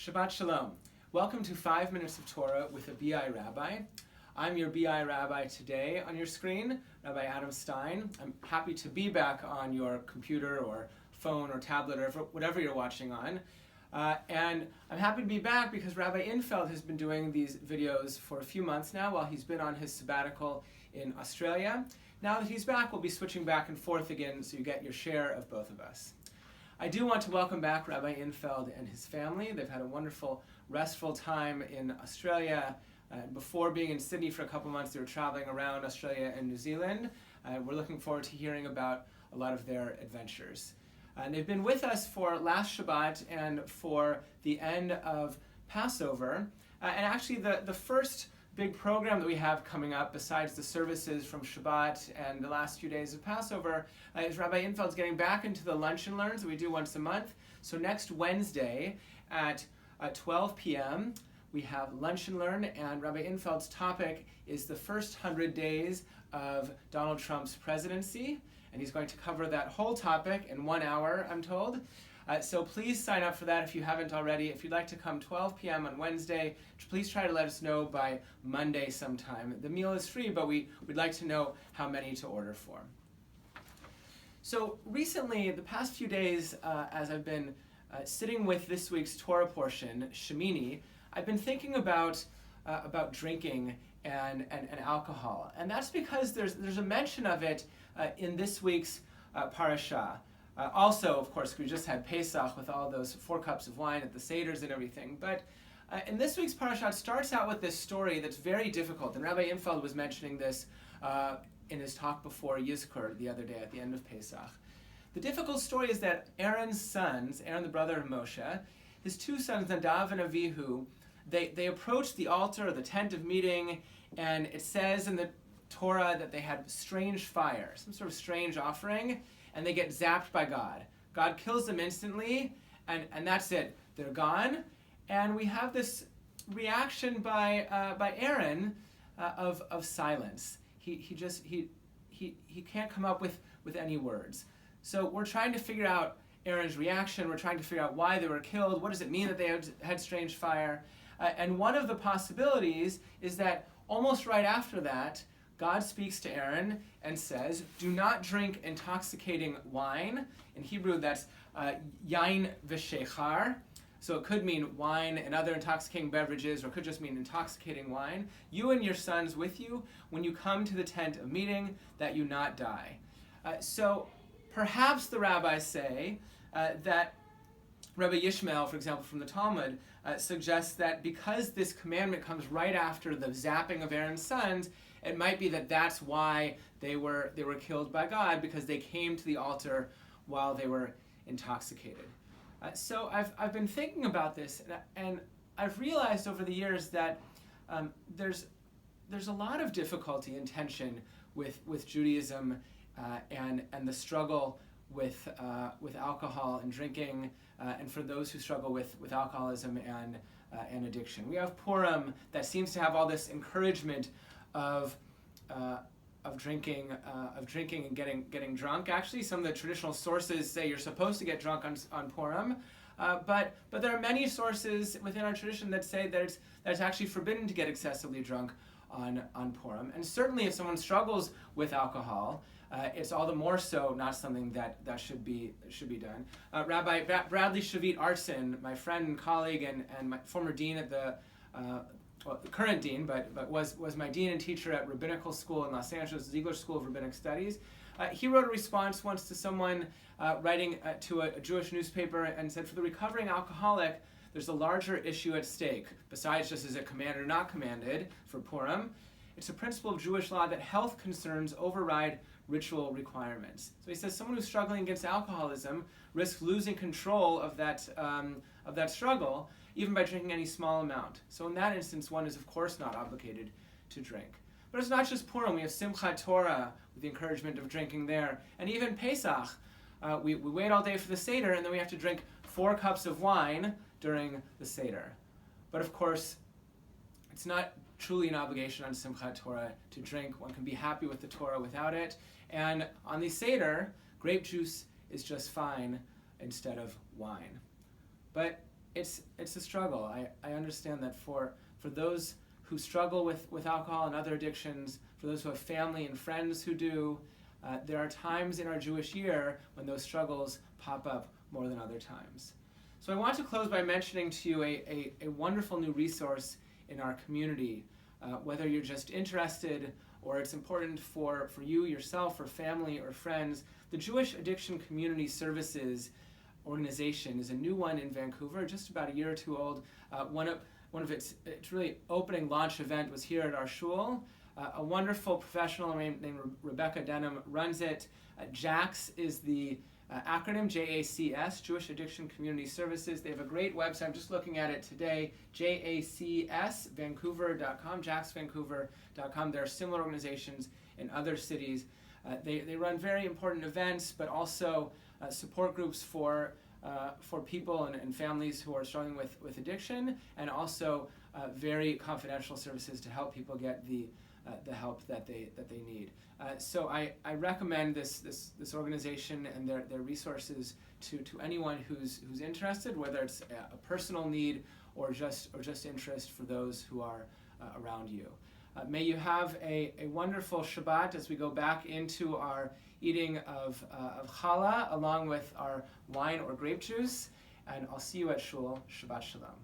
Shabbat Shalom. Welcome to 5 Minutes of Torah with a BI Rabbi. I'm your BI Rabbi today on your screen, Rabbi Adam Stein. I'm happy to be back on your computer or phone or tablet or whatever you're watching on. And I'm happy to be back because Rabbi Infeld has been doing these videos for a few months now while he's been on his sabbatical in Australia. Now that he's back, we'll be switching back and forth again so you get your share of both of us. I do want to welcome back Rabbi Infeld and his family. They've had a wonderful, restful time in Australia. Before being in Sydney for a couple months, they were traveling around Australia and New Zealand. We're looking forward to hearing about a lot of their adventures. And they've been with us for last Shabbat and for the end of Passover. And actually the first big program that we have coming up, besides the services from Shabbat and the last few days of Passover, is Rabbi Infeld's getting back into the lunch and learns that we do once a month. So next Wednesday at 12 p.m., we have lunch and learn, and Rabbi Infeld's topic is the first 100 days of Donald Trump's presidency, and he's going to cover that whole topic in 1 hour, I'm told. So please sign up for that if you haven't already. If you'd like to come 12 p.m. on Wednesday, please try to let us know by Monday sometime. The meal is free, but we'd like to know how many to order for. So recently, the past few days, as I've been sitting with this week's Torah portion, Shemini, I've been thinking about drinking and alcohol. And that's because there's a mention of it in this week's Parashah. Also, of course, we just had Pesach with all those 4 cups of wine at the Seders and everything. But in this week's Parashah, it starts out with this story that's very difficult. And Rabbi Infeld was mentioning this in his talk before Yizkor the other day at the end of Pesach. The difficult story is that Aaron's sons, Aaron the brother of Moshe, his 2 sons, Nadav and Avihu, they approached the altar, the tent of meeting, and it says in the Torah that they had strange fire, some sort of strange offering, and they get zapped by God. God kills them instantly, and that's it. They're gone. And we have this reaction by Aaron of silence. He can't come up with any words. So we're trying to figure out Aaron's reaction. We're trying to figure out why they were killed. What does it mean that they had strange fire? And one of the possibilities is that almost right after that, God speaks to Aaron and says, do not drink intoxicating wine. In Hebrew, that's yain v'shechar. So it could mean wine and other intoxicating beverages, or it could just mean intoxicating wine. You and your sons with you, when you come to the tent of meeting, that you not die. So perhaps the rabbis say that Rabbi Yishmael, for example, from the Talmud, suggests that because this commandment comes right after the zapping of Aaron's sons, it might be that that's why they were killed by God, because they came to the altar while they were intoxicated. So I've been thinking about this, and I've realized over the years that there's a lot of difficulty and tension with Judaism and the struggle with alcohol and drinking, and for those who struggle with alcoholism and addiction. We have Purim that seems to have all this encouragement of drinking and getting drunk. Actually, some of the traditional sources say you're supposed to get drunk on Purim, but there are many sources within our tradition that say that it's actually forbidden to get excessively drunk on Purim. And certainly, if someone struggles with alcohol, it's all the more so not something that should be done. Rabbi Bradley Shavit Artson, my friend and colleague and my former dean at the current dean, but was my dean and teacher at Rabbinical School in Los Angeles, Ziegler School of Rabbinic Studies. He wrote a response once to someone writing to a Jewish newspaper and said, for the recovering alcoholic, there's a larger issue at stake, besides just is it commanded or not commanded for Purim. It's a principle of Jewish law that health concerns override ritual requirements. So he says someone who's struggling against alcoholism risks losing control of that struggle, even by drinking any small amount. So in that instance, one is of course not obligated to drink. But it's not just Purim. We have Simchat Torah with the encouragement of drinking there. And even Pesach, we wait all day for the Seder, and then we have to drink 4 cups of wine during the Seder. But of course, it's not truly an obligation on Simchat Torah to drink. One can be happy with the Torah without it. And on the Seder, grape juice is just fine instead of wine. But it's a struggle. I understand that for those who struggle with alcohol and other addictions, for those who have family and friends who do, there are times in our Jewish year when those struggles pop up more than other times. So I want to close by mentioning to you a wonderful new resource in our community, whether you're just interested or it's important for you, yourself, or family, or friends. The Jewish Addiction Community Services organization is a new one in Vancouver, just about a year or two old. One of its really opening launch event was here at our shul. A wonderful professional named Rebecca Denham runs it. JACS is the acronym, JACS, Jewish Addiction Community Services. They have a great website. I'm just looking at it today, jacsvancouver.com, jacsvancouver.com. There are similar organizations in other cities. They run very important events, but also support groups for people and families who are struggling with addiction, and also very confidential services to help people get the help that they need. So I recommend this organization and their resources to anyone who's interested, whether it's a personal need or just interest for those who are around you. May you have a wonderful Shabbat as we go back into our eating of challah along with our wine or grape juice, and I'll see you at shul. Shabbat shalom.